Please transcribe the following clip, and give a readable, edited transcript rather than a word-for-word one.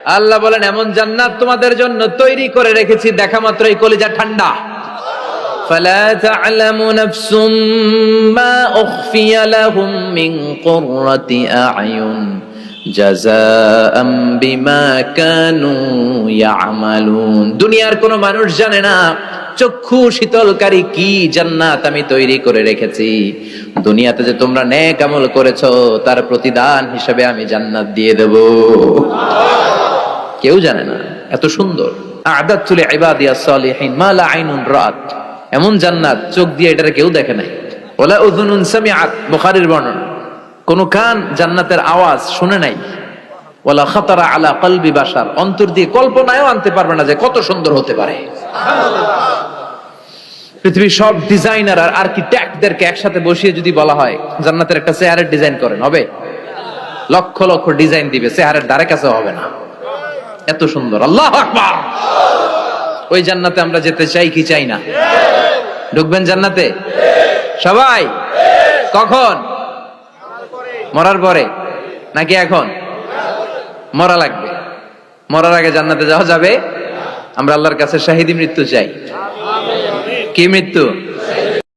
আল্লাহ বলেন এমন জান্নাত তোমাদের জন্য তৈরি করে রেখেছি, দেখা মাত্রই কলিজা ঠান্ডা। ফালা তা'লামু নাফসুম মা উখফিয়া লাহুম মিন কুররাতি আ'য়ুন জাযাআম বিমা কানু ইয়া'মালুন। দুনিয়ার কোন মানুষ জানে না চক্ষু শীতলকারী কি জান্নাত আমি তৈরি করে রেখেছি। দুনিয়াতে যে তোমরা নেক আমল করেছো তার প্রতিদান হিসেবে আমি জান্নাত দিয়ে দেব। কেউ জানে না এত সুন্দর। আ'দাতু লিইবাদিয়াস সালিহিন মা লা আইনুন রাআত, এমন জান্নাত চোখ দিয়ে এটা কেউ দেখে নাই। ওয়ালা উযুনুন সামিআত, বুখারীর বর্ণনা, কোন কান জান্নাতের আওয়াজ শুনে নাই। ওয়ালা খাতারা আলা কলবি বাশার, অন্তর দিয়ে কল্পনায়ও আনতে পারবে না যে কত সুন্দর হতে পারে। পৃথিবীর সব ডিজাইনার আর আর্কিটেক্টদেরকে একসাথে বসিয়ে যদি বলা হয় জান্নাতের একটা চেয়ারের ডিজাইন করেন, হবে? লক্ষ লক্ষ ডিজাইন দিবে, চেয়ারের ধারে কাছে হবে না, এত সুন্দর। আল্লাহু আকবার। ওই জান্নাতে আমরা যেতে চাই কি চাই না? ঢুকবেন জান্নাতে সবাই? কখন? মরার পরে নাকি এখন? মরা লাগবে। মরার আগে জান্নাতে যাওয়া যাবে? আমরা আল্লাহর কাছে শাহিদি মৃত্যু চাই। কি মৃত্যু?